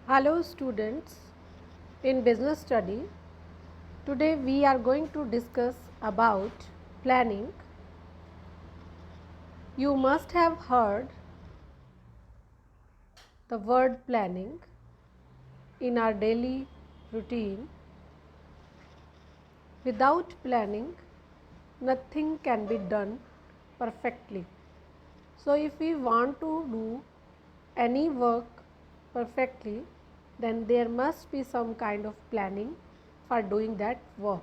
Hello students, in business study today we are going to discuss about planning. You must have heard the word planning in our daily routine. Without planning nothing can be done perfectly. So if we want to do any work perfectly, then there must be some kind of planning for doing that work.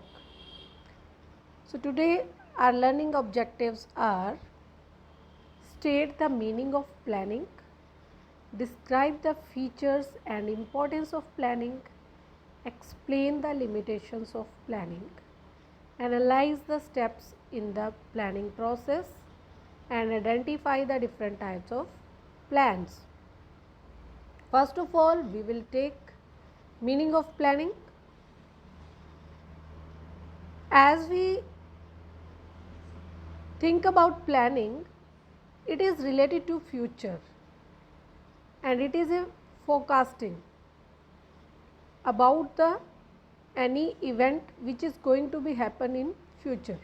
So today our learning objectives are: state the meaning of planning, describe the features and importance of planning, explain the limitations of planning, analyze the steps in the planning process, and identify the different types of plans. First of all, we will take meaning of planning. As we think about planning, it is related to future and it is a forecasting about the any event which is going to be happen in future.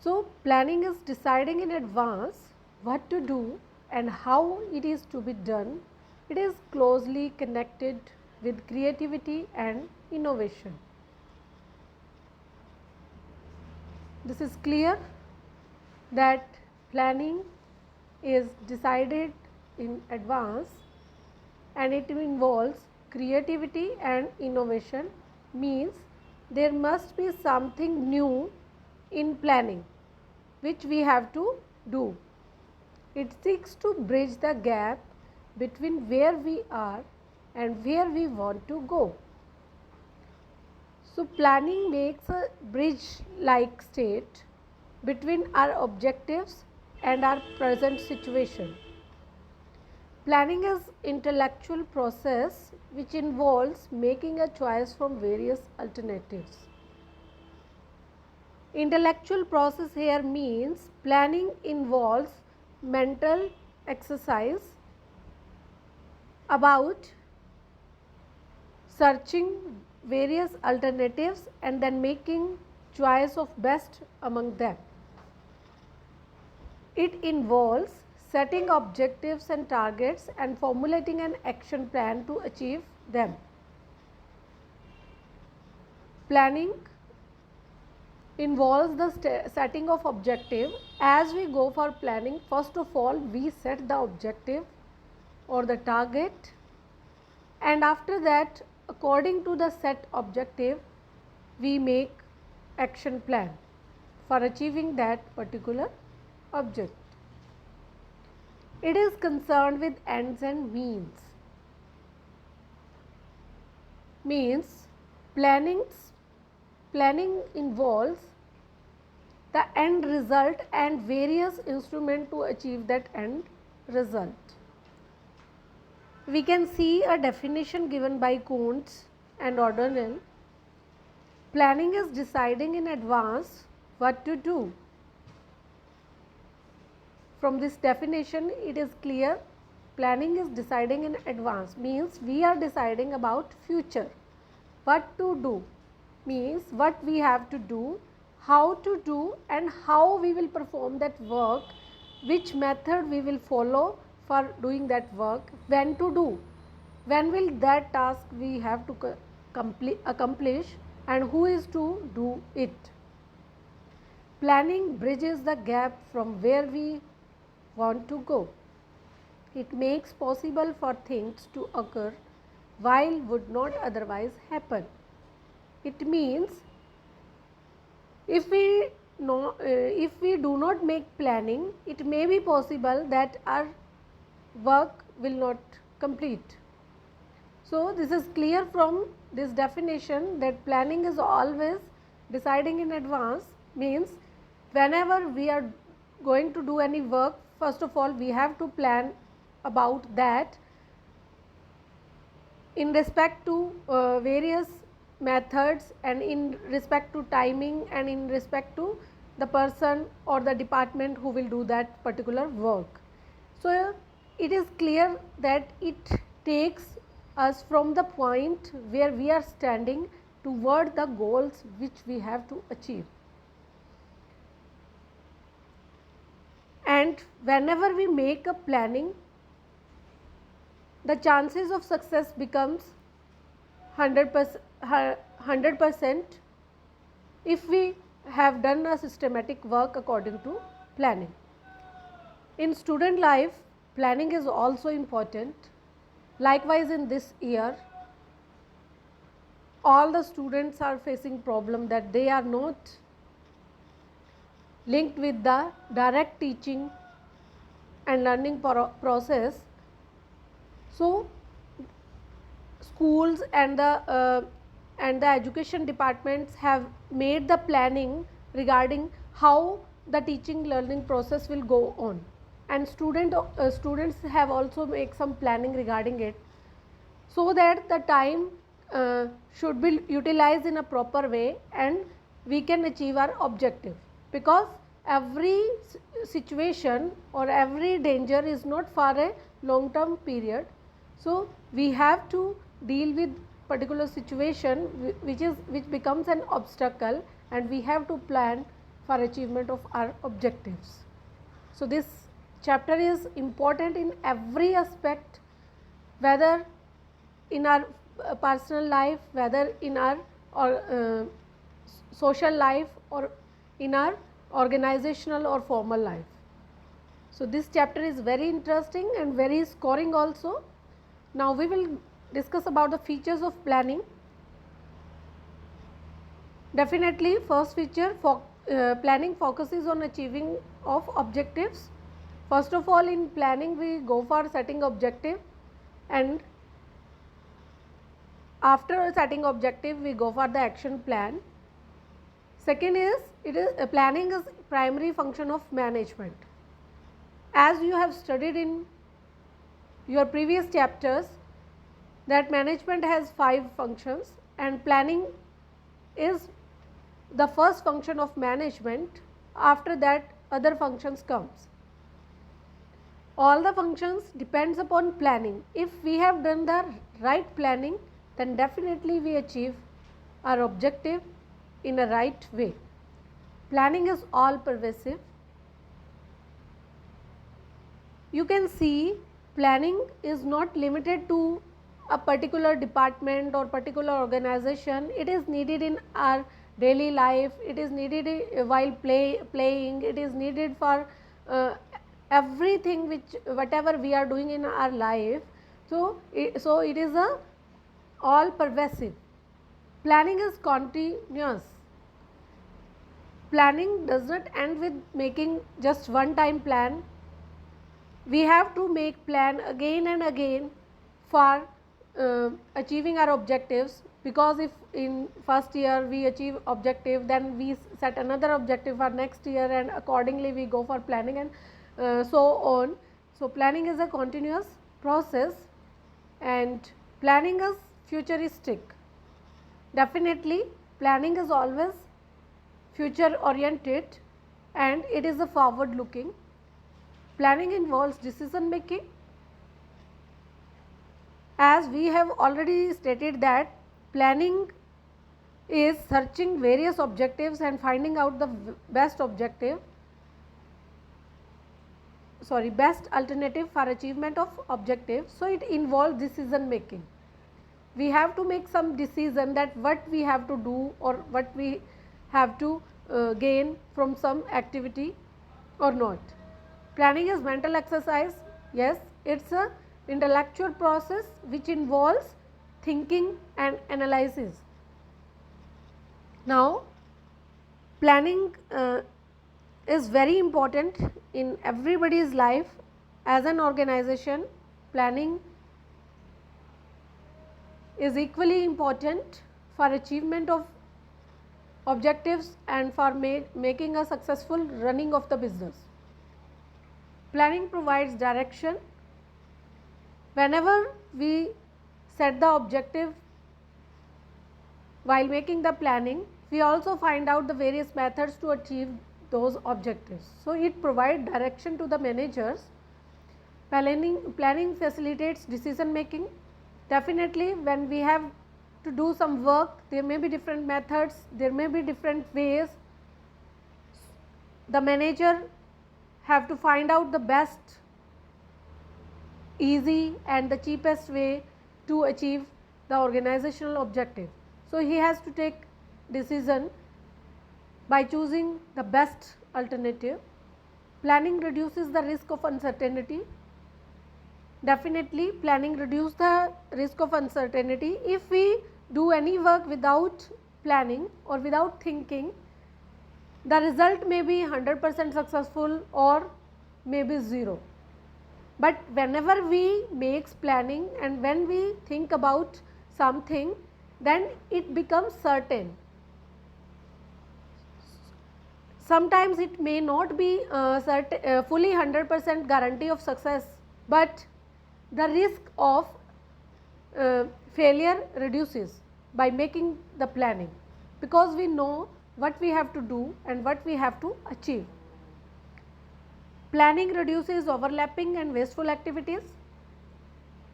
So planning is deciding in advance what to do and how it is to be done. It is closely connected with creativity and innovation. This is clear that planning is decided in advance and it involves creativity and innovation, means there must be something new in planning which we have to do. It seeks to bridge the gap between where we are and where we want to go. So planning makes a bridge like state between our objectives and our present situation. Planning is intellectual process which involves making a choice from various alternatives. Intellectual process here means planning involves mental exercise about searching various alternatives and then making choice of best among them. It involves setting objectives and targets and formulating an action plan to achieve them. Planning involves the setting of objective. As we go for planning, first of all we set the objective or the target, and after that according to the set objective we make action plan for achieving that particular object. It is concerned with ends and means planning involves the end result and various instruments to achieve that end result. We can see a definition given by Kuntz and O'Donnell. Planning is deciding in advance what to do. From this definition it is clear planning is deciding in advance, means we are deciding about future. What to do means what we have to do, how to do and how we will perform that work, which method we will follow for doing that work, when to do, when will that task we have to accomplish and who is to do it. Planning bridges the gap from where we want to go. It makes possible for things to occur while would not otherwise happen. It means if we do not make planning, it may be possible that our work will not complete. So this is clear from this definition that planning is always deciding in advance, means whenever we are going to do any work, first of all we have to plan about that in respect to various methods and in respect to timing and in respect to the person or the department who will do that particular work. So it is clear that it takes us from the point where we are standing toward the goals which we have to achieve. And whenever we make a planning, the chances of success becomes 100% if we have done a systematic work according to planning. In student life, planning is also important. Likewise, in this year, all the students are facing problem that they are not linked with the direct teaching and learning process. So, schools and the education departments have made the planning regarding how the teaching learning process will go on, and students have also made some planning regarding it, so that the time should be utilized in a proper way and we can achieve our objective, because every situation or every danger is not for a long term period. So, we have to deal with particular situation which becomes an obstacle, and we have to plan for achievement of our objectives. So, this chapter is important in every aspect, whether in our personal life, whether in our social life, or in our organizational or formal life. So, this chapter is very interesting and very scoring also. Now, we will discuss about the features of planning. Definitely, first feature, planning focuses on achieving of objectives. First of all, in planning we go for setting objective, and after setting objective we go for the action plan. Second is, planning is primary function of management. As you have studied in your previous chapters, that management has 5 functions, and planning is the first function of management. After that, other functions comes. All the functions depends upon planning. If we have done the right planning, then definitely we achieve our objective in a right way. Planning is all pervasive. You can see planning is not limited to a particular department or particular organization. It is needed in our daily life, it is needed while playing, it is needed for everything whatever we are doing in our life. So it is a all pervasive. Planning is continuous. Planning does not end with making just one time plan. We have to make plan again and again for achieving our objectives, because if in first year we achieve objective, then we set another objective for next year, and accordingly we go for planning, and so on. So, planning is a continuous process, and planning is futuristic. Definitely planning is always future oriented and it is a forward looking. Planning involves decision making. As we have already stated that planning is searching various objectives and finding out the best alternative for achievement of objective. So, it involves decision making. We have to make some decision that what we have to do or what we have to gain from some activity or not. Planning is mental exercise. Yes, it is a intellectual process which involves thinking and analysis. Now, planning is very important in everybody's life. As an organization, planning is equally important for achievement of objectives and for making a successful running of the business. Planning provides direction. Whenever we set the objective while making the planning, we also find out the various methods to achieve those objectives. So, it provides direction to the managers Planning facilitates decision making. Definitely when we have to do some work, there may be different methods, there may be different ways. The manager have to find out the best, easy and the cheapest way to achieve the organizational objective. So he has to take decision by choosing the best alternative. Planning reduces the risk of uncertainty. Definitely planning reduces the risk of uncertainty. If we do any work without planning or without thinking, the result may be 100% successful or maybe 0. But whenever we make planning and when we think about something, then it becomes certain. Sometimes it may not be fully 100% guarantee of success, but the risk of failure reduces by making the planning, because we know what we have to do and what we have to achieve. Planning reduces overlapping and wasteful activities.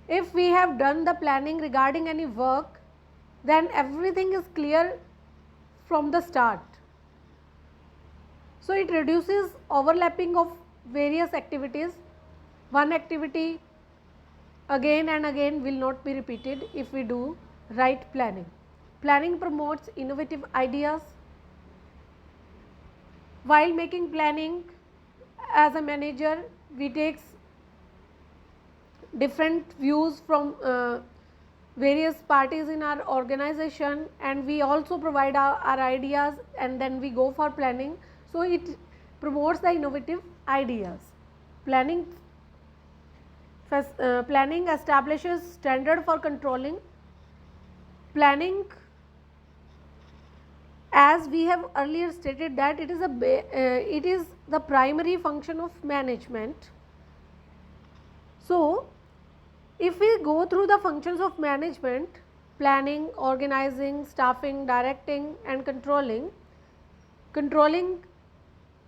If we have done the planning regarding any work, then everything is clear from the start. So it reduces overlapping of various activities. One activity again and again will not be repeated if we do right planning. Planning promotes innovative ideas. While making planning, as a manager, we take different views from various parties in our organization, and we also provide our ideas, and then we go for planning. So it promotes the innovative ideas. Planning establishes standard for controlling. Planning, as we have earlier stated, that it is the primary function of management. So if we go through the functions of management: planning, organizing, staffing, directing and controlling. Controlling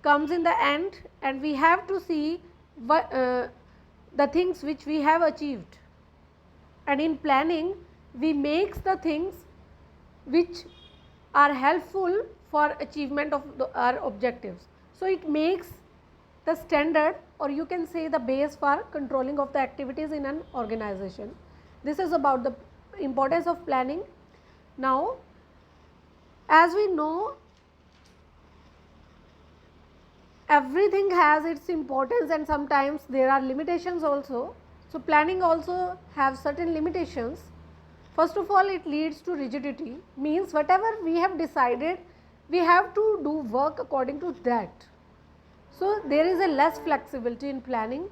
comes in the end, and we have to see what the things which we have achieved, and in planning we make the things which are helpful for achievement of our objectives. So it makes the standard, or you can say the base for controlling of the activities in an organization. This is about the importance of planning. Now, as we know, everything has its importance and sometimes there are limitations also. So planning also have certain limitations. First of all, it leads to rigidity, means whatever we have decided, we have to do work according to that. So there is a less flexibility in planning.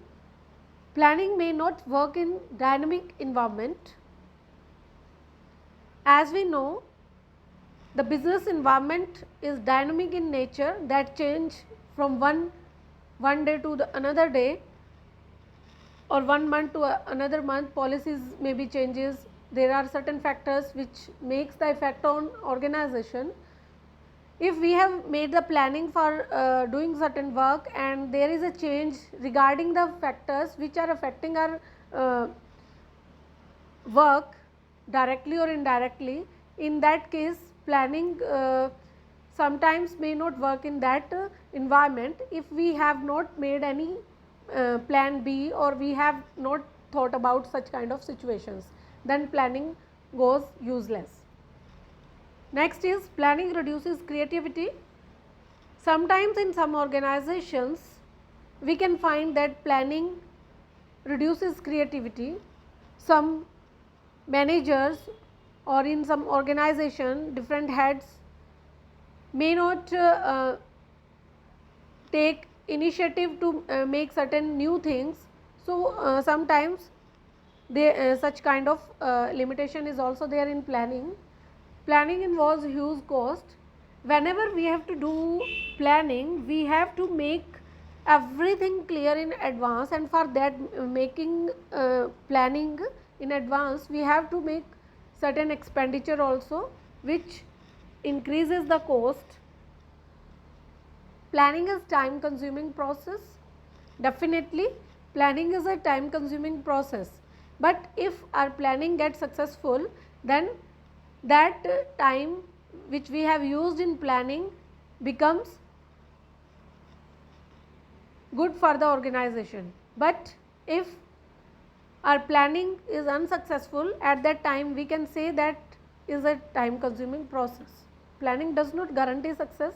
Planning may not work in dynamic environment. As we know, the business environment is dynamic in nature, that change from one day to the another day, or 1 month to another month. Policies may be changes. There are certain factors which makes the effect on organization. If we have made the planning for doing certain work and there is a change regarding the factors which are affecting our work directly or indirectly, in that case planning sometimes may not work in that environment. If we have not made any plan B, or we have not thought about such kind of situations, then planning goes useless. Next is planning reduces creativity. Sometimes in some organizations we can find that planning reduces creativity. Some managers or in some organization, different heads may not take initiative to make certain new things. So sometimes such kind of limitation is also there in planning. Planning involves huge cost. Whenever we have to do planning, we have to make everything clear in advance, and for that making planning in advance, we have to make certain expenditure also, which increases the cost. Planning is time consuming process. Definitely Planning is a time consuming process, but if our planning gets successful, then that time which we have used in planning becomes good for the organization. But if our planning is unsuccessful, at that time we can say that is a time consuming process. Planning does not guarantee success.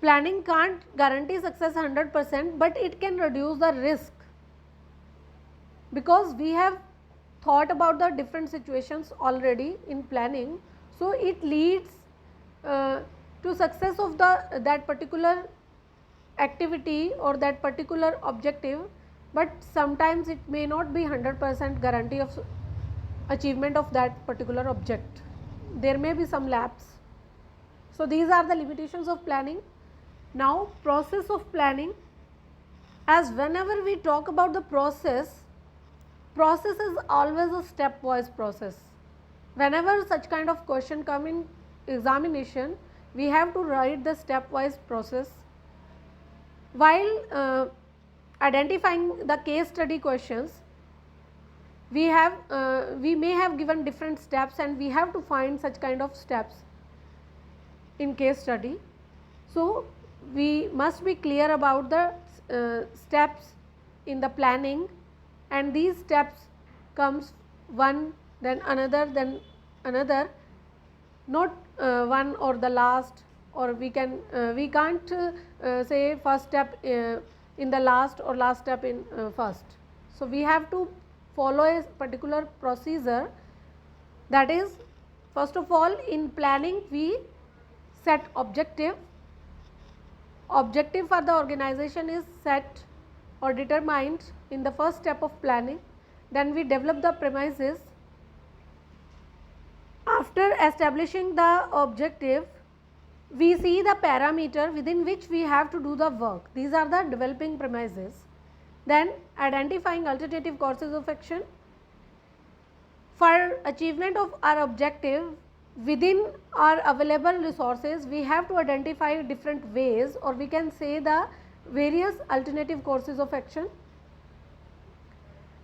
Planning can't guarantee success 100%, but it can reduce the risk, because we have thought about the different situations already in planning. So it leads to success of that particular activity or that particular objective, but sometimes it may not be 100% guarantee of achievement of that particular object. There may be some lapse. So these are the limitations of planning. Now process of planning, as whenever we talk about the process is always a stepwise process. Whenever such kind of question come in examination, we have to write the stepwise process. While identifying the case study questions, we may have given different steps, and we have to find such kind of steps in case study. So we must be clear about the steps in the planning, and these steps comes one then another, not one or the last, or we can't say first step in the last or last step in first. So we have to follow a particular procedure. That is, first of all, in planning we set objective for the organization is set or determined in the first step of planning. Then we develop the premises. After establishing the objective, we see the parameter within which we have to do the work. These are the developing premises. Then identifying alternative courses of action. For achievement of our objective, within our available resources, we have to identify different ways, or we can say the various alternative courses of action.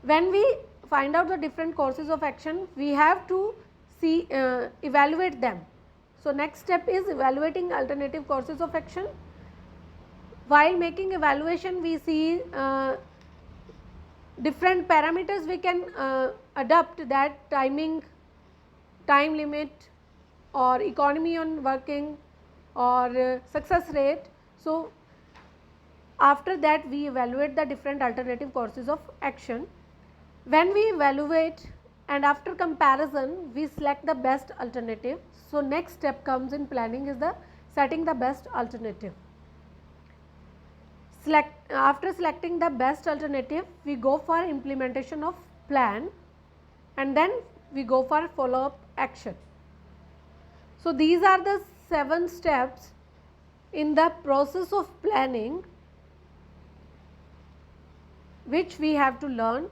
When we find out the different courses of action, we have to evaluate them. So next step is evaluating alternative courses of action. While making evaluation, we see different parameters we can adopt, that timing, time limit, or economy on working, or success rate. So after that we evaluate the different alternative courses of action. When we evaluate and after comparison, we select the best alternative. So next step comes in planning is the setting the best alternative. After selecting the best alternative, we go for implementation of plan, and then we go for follow up action. So these are the 7 steps in the process of planning which we have to learn.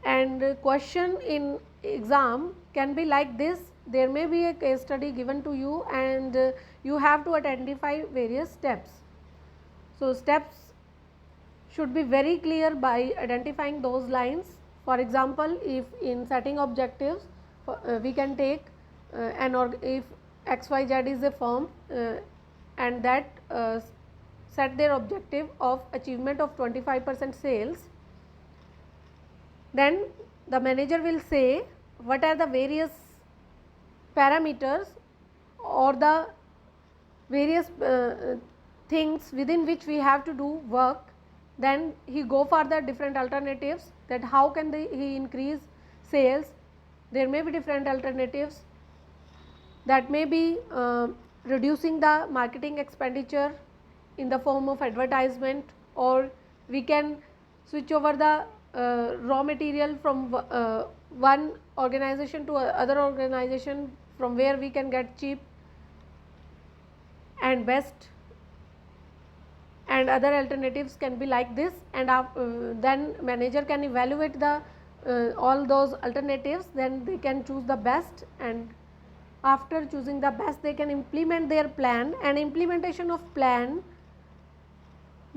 And question in exam can be like this: there may be a case study given to you, and you have to identify various steps. So steps should be very clear by identifying those lines. For example, if in setting objectives, we can take if XYZ is a firm and that set their objective of achievement of 25% sales, then the manager will say what are the various parameters or the various things within which we have to do work. Then he go for the different alternatives, that how can he increase sales. There may be different alternatives, that may be reducing the marketing expenditure in the form of advertisement, or we can switch over the raw material from one organization to other organization from where we can get cheap and best, and other alternatives can be like this. And then manager can evaluate the all those alternatives, then they can choose the best, and after choosing the best they can implement their plan. And implementation of plan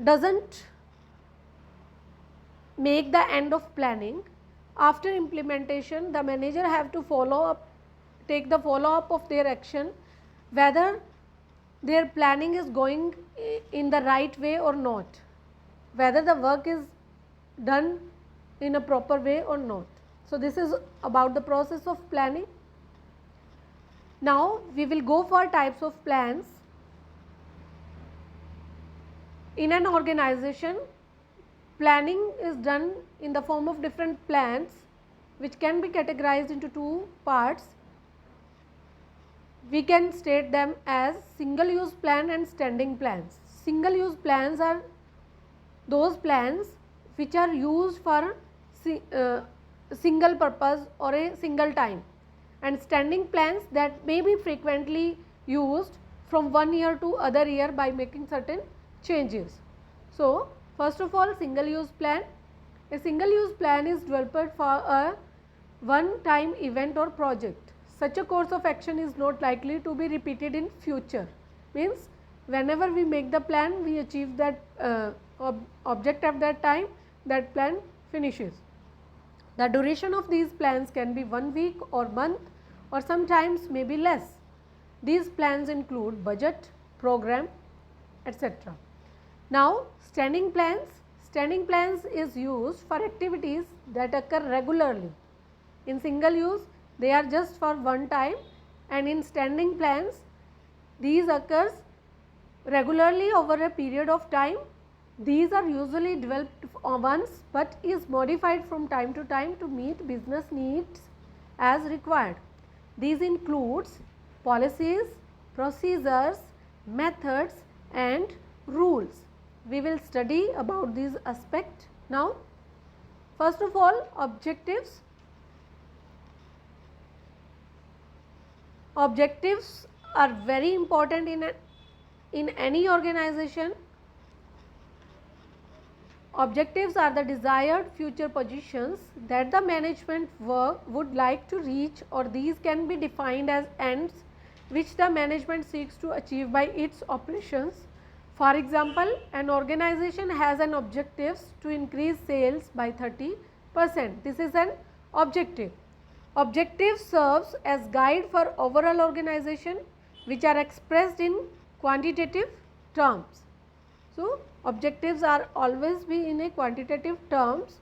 doesn't make the end of planning. After implementation, the manager have to follow up, take the follow up of their action, whether their planning is going in the right way or not, whether the work is done in a proper way or not. So, this is about the process of planning. Now, we will go for types of plans. In an organization, planning is done in the form of different plans which can be categorized into two parts. We can state them as single use plan and standing plans. Single use plans are those plans which are used for single purpose or a single time, and standing plans that may be frequently used from one year to other year by making certain changes. So, first of all, single use plan. A single use plan is developed for a one time event or project. Such a course of action is not likely to be repeated in future. Means whenever we make the plan, we achieve that object at that time, that plan finishes. The duration of these plans can be 1 week or month or sometimes may be less. These plans include budget, program, etc. Now, standing plans. Standing plans is used for activities that occur regularly. In single use, they are just for one time, and in standing plans, these occurs regularly over a period of time. These are usually developed once but is modified from time to time to meet business needs as required. These includes policies, procedures, methods and rules. We will study about these aspects now. First of all, objectives. Objectives are very important in any organization. Objectives are the desired future positions that the management would like to reach, or these can be defined as ends which the management seeks to achieve by its operations. For example, an organization has an objective to increase sales by 30%. This is an objective. Objective serves as guide for overall organization which are expressed in quantitative terms. So, objectives are always be in a quantitative terms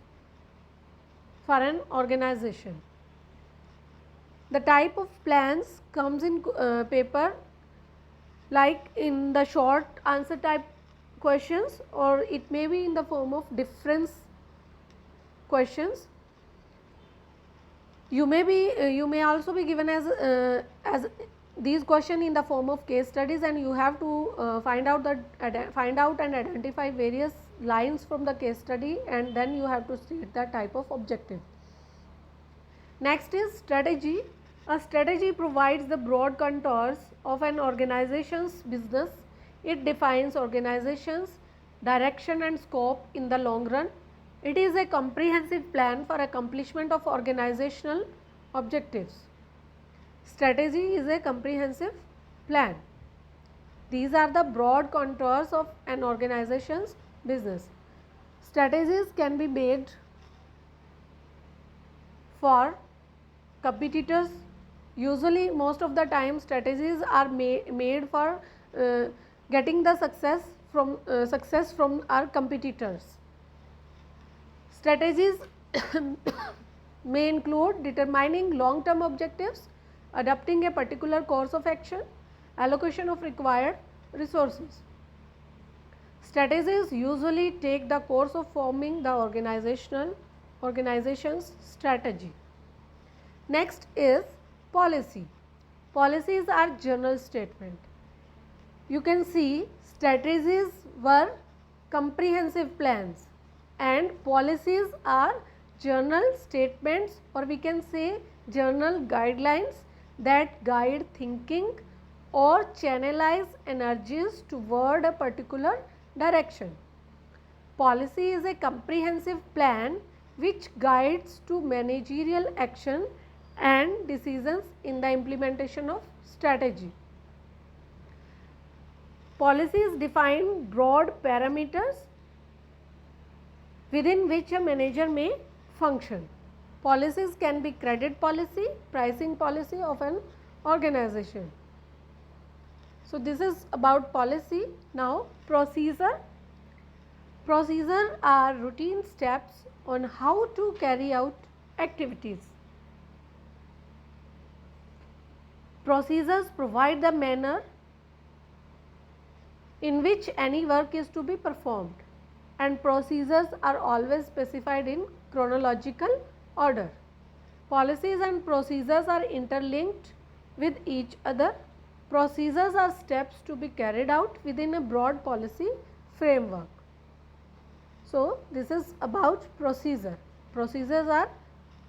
for an organization. The type of plans comes in paper, like in the short answer type questions, or it may be in the form of difference questions. You may also be given as these questions in the form of case studies, and you have to find out and identify various lines from the case study, and then you have to state the type of objective. Next is strategy. A strategy provides the broad contours of an organization's business. It defines organization's direction and scope in the long run. It is a comprehensive plan for accomplishment of organizational objectives. Strategy is a comprehensive plan. These are the broad contours of an organization's business. Strategies can be made for competitors. Usually, most of the time, strategies are made for getting the success from our competitors. Strategies may include determining long-term objectives, adopting a particular course of action, allocation of required resources. Strategies usually take the course of forming the organization's strategy. Next is policy. Policies are general statement. You can see strategies were comprehensive plans and policies are general statements, or we can say general guidelines that guide thinking or channelize energies toward a particular direction. Policy is a comprehensive plan which guides to managerial action and decisions in the implementation of strategy. Policies define broad parameters within which a manager may function. Policies can be credit policy, pricing policy of an organization. So, this is about policy. Now, procedure. Procedure are routine steps on how to carry out activities. Procedures provide the manner in which any work is to be performed, and procedures are always specified in chronological order. Policies and procedures are interlinked with each other. Procedures are steps to be carried out within a broad policy framework. So, this is about procedure. Procedures are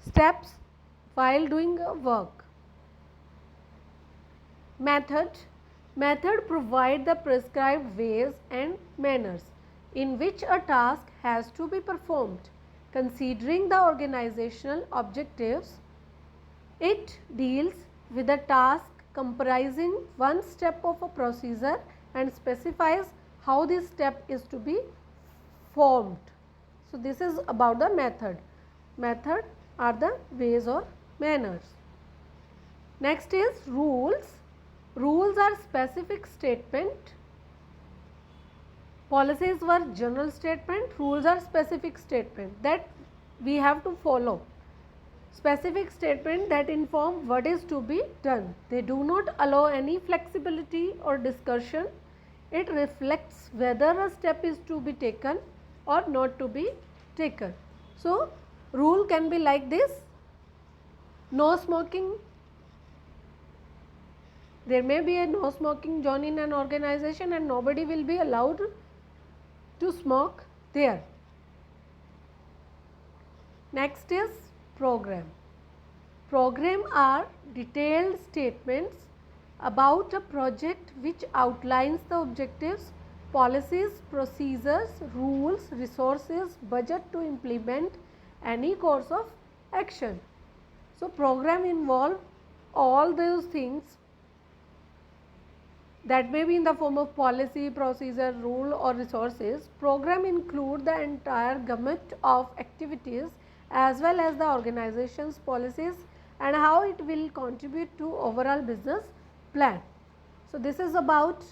steps while doing a work. Method. Method provide the prescribed ways and manners in which a task has to be performed. Considering the organizational objectives, it deals with a task comprising one step of a procedure and specifies how this step is to be formed. So, this is about the method. Method are the ways or manners. Next is rules. Rules are specific statement. Policies were general statement, rules are specific statement that we have to follow. Specific statement that inform what is to be done. They do not allow any flexibility or discussion. It reflects whether a step is to be taken or not to be taken. So, rule can be like this: no smoking. There may be a no smoking zone in an organization and nobody will be allowed to smoke there. Next is program. Program are detailed statements about a project which outlines the objectives, policies, procedures, rules, resources, budget to implement any course of action. So, program involve all those things that may be in the form of policy, procedure, rule or resources. Program include the entire gamut of activities as well as the organization's policies and how it will contribute to overall business plan. So, this is about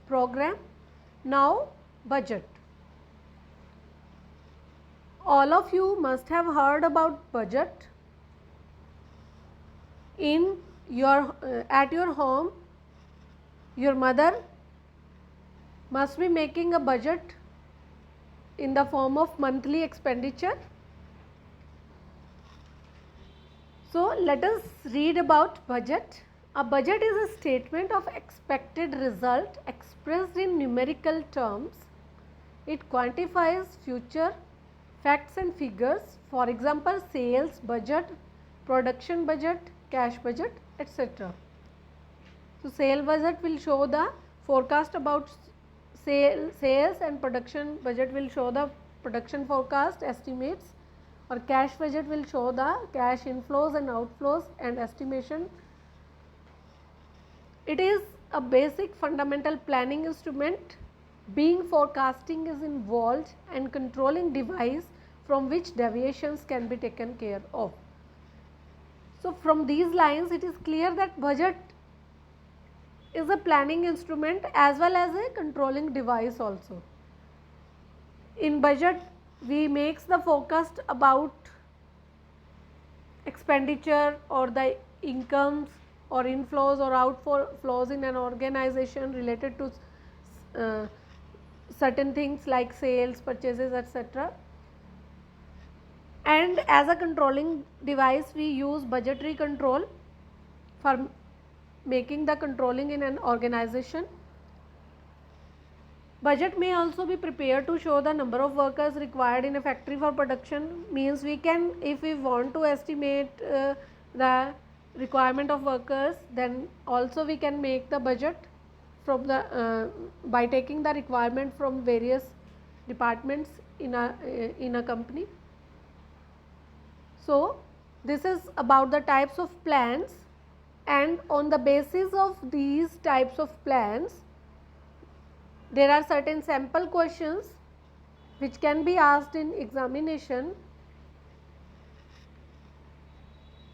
program. Now, budget. All of you must have heard about budget. In your at your home, your mother must be making a budget in the form of monthly expenditure. So, let us read about budget. A budget is a statement of expected result expressed in numerical terms. It quantifies future facts and figures, for example, sales budget, production budget, cash budget, etc. So, sale budget will show the forecast about sales and production budget will show the production forecast estimates, or cash budget will show the cash inflows and outflows and estimation. It is a basic fundamental planning instrument. Being forecasting is involved and controlling device from which deviations can be taken care of. So, from these lines it is clear that budget is a planning instrument as well as a controlling device also. In budget we makes the forecast about expenditure or the incomes or inflows or outflows in an organization related to certain things like sales, purchases, etc. And as a controlling device we use budgetary control for making the controlling in an organization. Budget may also be prepared to show the number of workers required in a factory for production. Means we can, if we want to estimate the requirement of workers, then also we can make the budget from the by taking the requirement from various departments in a company. So, this is about the types of plans, and on the basis of these types of plans there are certain sample questions which can be asked in examination.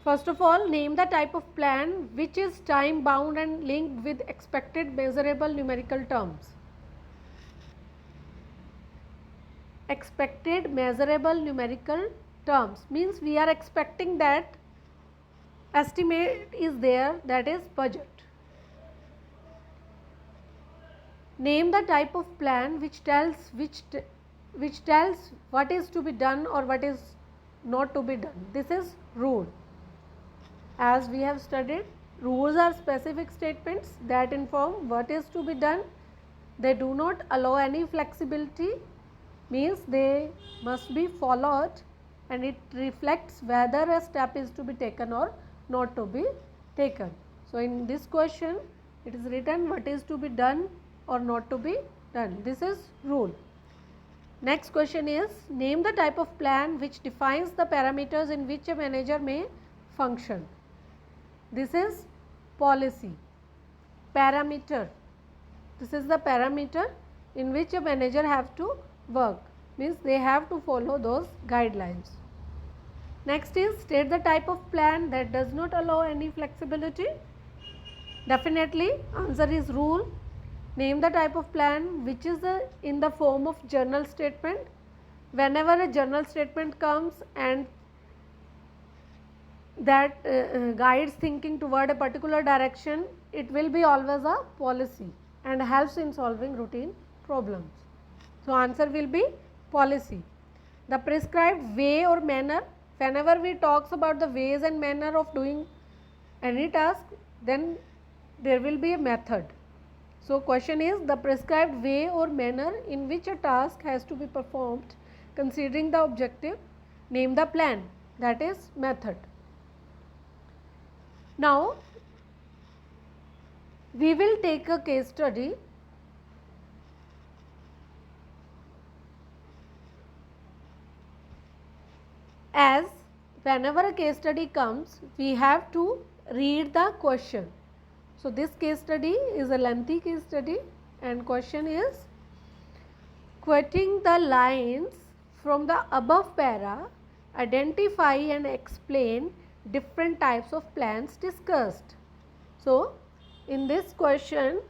First of all, name the type of plan which is time bound and linked with expected measurable numerical terms. Expected measurable numerical terms means we are expecting that estimate is there, that is budget. Name the type of plan which tells what is to be done or what is not to be done. This is rule. As we have studied, rules are specific statements that inform what is to be done. They do not allow any flexibility, means they must be followed, and it reflects whether a step is to be taken or not to be taken. So, in this question it is written what is to be done or not to be done. This is rule. Next question is, name the type of plan which defines the parameters in which a manager may function. This is policy. Parameter, this is the parameter in which a manager have to work, means they have to follow those guidelines. Next is, state the type of plan that does not allow any flexibility. Definitely answer is rule. Name the type of plan which is in the form of journal statement. Whenever a journal statement comes and that guides thinking toward a particular direction, it will be always a policy and helps in solving routine problems. So, answer will be policy. The prescribed way or manner, whenever we talks about the ways and manner of doing any task, then there will be a method. So, question is the prescribed way or manner in which a task has to be performed considering the objective. Name the plan, that is method. Now, we will take a case study. As whenever a case study comes, we have to read the question. So, this case study is a lengthy case study, and question is, quoting the lines from the above para, identify and explain different types of plans discussed. So, in this question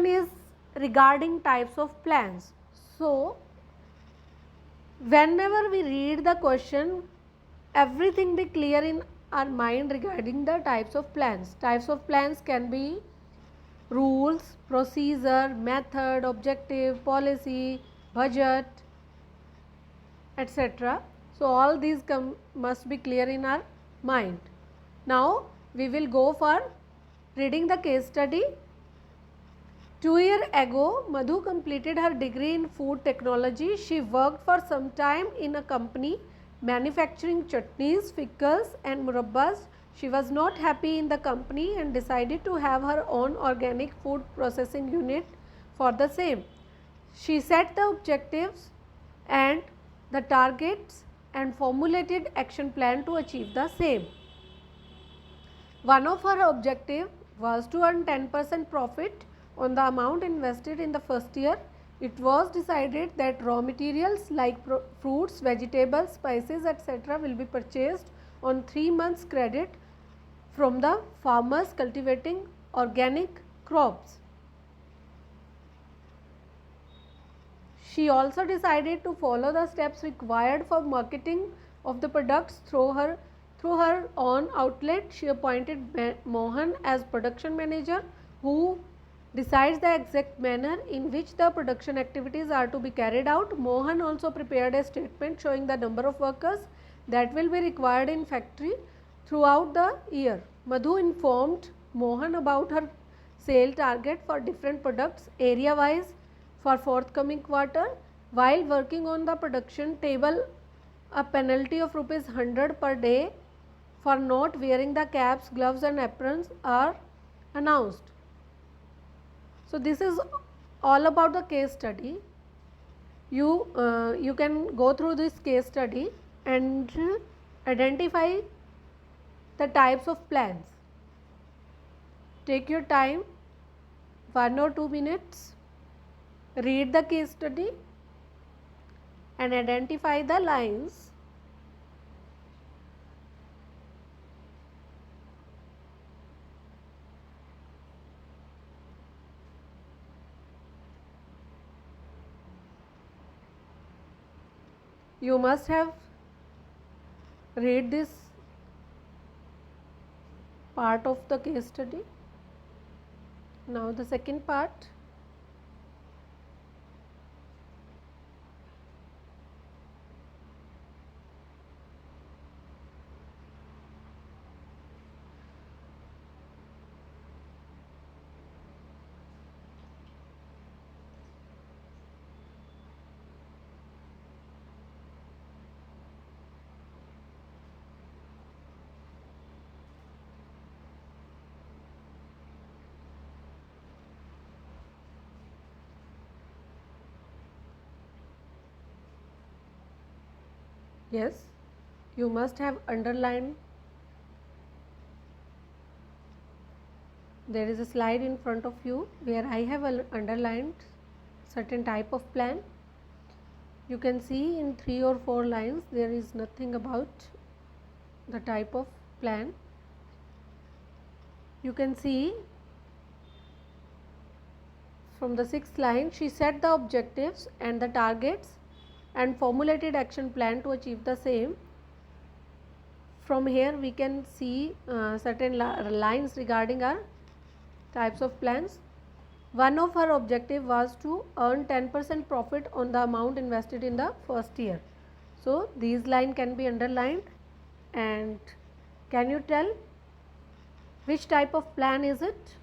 is regarding types of plans. So, whenever we read the question, everything be clear in our mind regarding the types of plans. Types of plans can be rules, procedure, method, objective, policy, budget, etc. So, all these must be clear in our mind. Now, we will go for reading the case study. 2 years ago, Madhu completed her degree in food technology. She worked for some time in a company manufacturing chutneys, pickles and murabbas. She was not happy in the company and decided to have her own organic food processing unit for the same. She set the objectives and the targets and formulated action plan to achieve the same. One of her objectives was to earn 10% profit on the amount invested in the first year. It was decided that raw materials like fruits, vegetables, spices, etc. will be purchased on 3 months credit from the farmers cultivating organic crops. She also decided to follow the steps required for marketing of the products through her own outlet. She appointed Mohan as production manager, who decides the exact manner in which the production activities are to be carried out. Mohan also prepared a statement showing the number of workers that will be required in factory throughout the year. Madhu informed Mohan about her sale target for different products area wise for forthcoming quarter. While working on the production table, a penalty of ₹100 per day for not wearing the caps, gloves and aprons are announced. So, this is all about the case study. You can go through this case study and identify the types of plans. Take your time, 1 or 2 minutes, read the case study and identify the lines you must have read this part of the case study. Now the second part. Yes, you must have underlined. There is a slide in front of you where I have underlined certain type of plan. You can see in 3 or 4 lines there is nothing about the type of plan. You can see from the 6th line, she set the objectives and the targets and formulated action plan to achieve the same. From here we can see certain lines regarding our types of plans. One of her objective was to earn 10% profit on the amount invested in the first year. So these lines can be underlined. And can you tell which type of plan is it?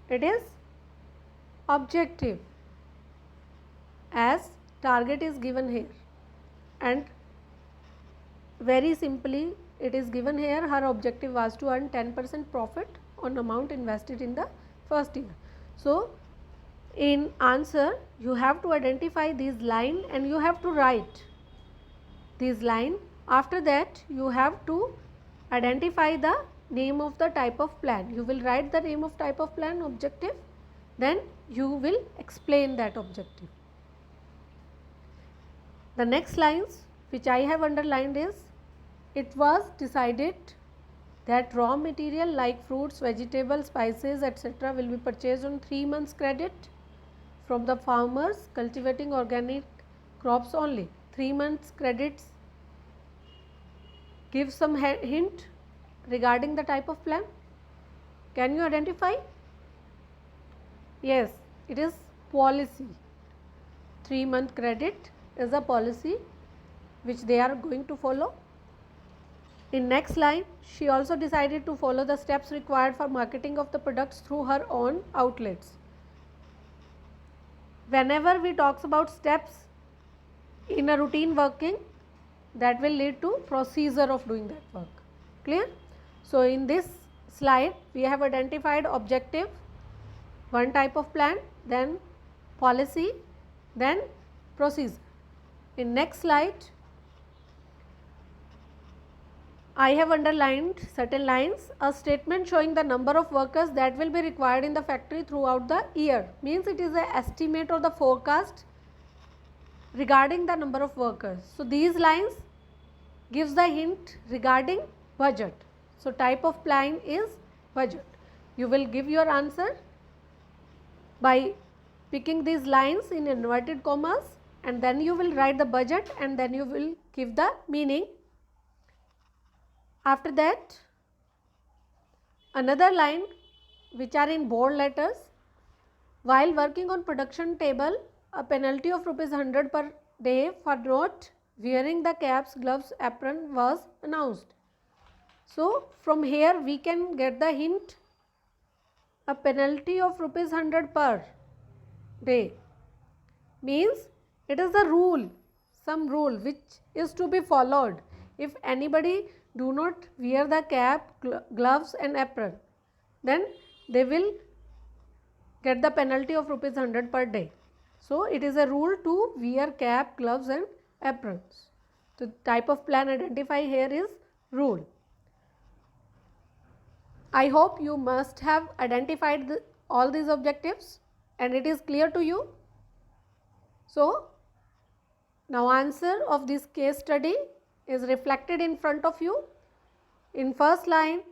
It is objective, as target is given here, and very simply it is given here her objective was to earn 10% profit on amount invested in the first year. So in answer you have to identify these line and you have to write these line. After that you have to identify the name of the type of plan. You will write the name of type of plan, objective, then you will explain that objective. The next lines which I have underlined is, it was decided that raw material like fruits, vegetables, spices, etc. will be purchased on 3 months credit from the farmers cultivating organic crops only. 3 months credits give some hint regarding the type of plan. Can you identify? Yes, it is policy. 3-month credit is a policy which they are going to follow. In next line, she also decided to follow the steps required for marketing of the products through her own outlets. Whenever we talks about steps in a routine working, that will lead to procedure of doing that work. Clear? So in this slide we have identified objective, one type of plan, then policy, then procedure. In next slide I have underlined certain lines. A statement showing the number of workers that will be required in the factory throughout the year, means it is an estimate or the forecast regarding the number of workers. So these lines gives the hint regarding budget. So type of plan is budget. You will give your answer by picking these lines in inverted commas, and then you will write the budget and then you will give the meaning. After that, another line which are in bold letters, while working on production table, a penalty of ₹100 per day for not wearing the caps, gloves, apron was announced. So from here we can get the hint, a penalty of ₹100 per day means it is a rule, some rule which is to be followed. If anybody do not wear the cap, gloves and apron, then they will get the penalty of ₹100 per day. So it is a rule to wear cap, gloves and aprons. So type of plan identify here is rule. I hope you must have identified all these objectives and it is clear to you? So, now answer of this case study is reflected in front of you. In first line,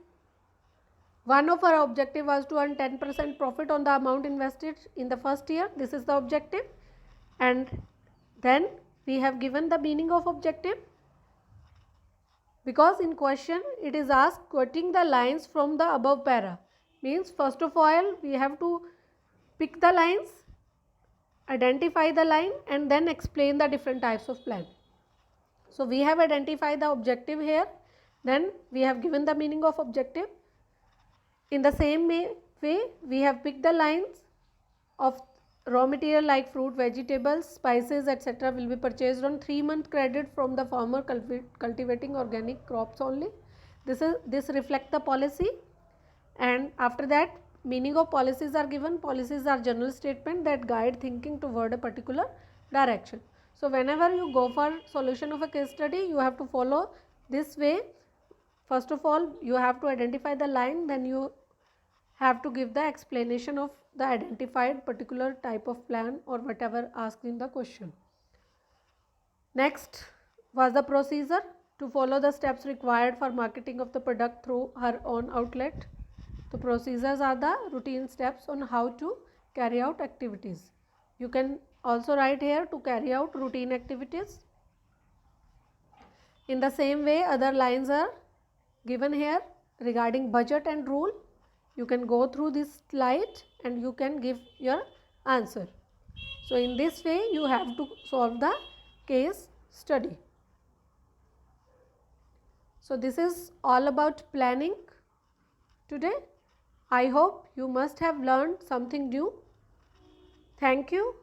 one of our objective was to earn 10% profit on the amount invested in the first year. This is the objective, and then we have given the meaning of objective, because in question it is asked quoting the lines from the above para. Means first of all we have to pick the lines, identify the line and then explain the different types of plan. So, we have identified the objective here, then we have given the meaning of objective. In the same way we have picked the lines of raw material like fruit, vegetables, spices etc. will be purchased on 3-month credit from the farmer cultivating organic crops only. This reflect the policy, and after that meaning of policies are given. Policies are general statement that guide thinking toward a particular direction. So, whenever you go for solution of a case study, you have to follow this way. First of all you have to identify the line, then you have to give the explanation of the identified particular type of plan or whatever asked in the question. Next was the procedure to follow the steps required for marketing of the product through her own outlet. The procedures are the routine steps on how to carry out activities. You can also write here to carry out routine activities. In the same way other lines are given here regarding budget and rule. You can go through this slide and you can give your answer. So, in this way you have to solve the case study. So, this is all about planning today. I hope you must have learned something new. Thank you.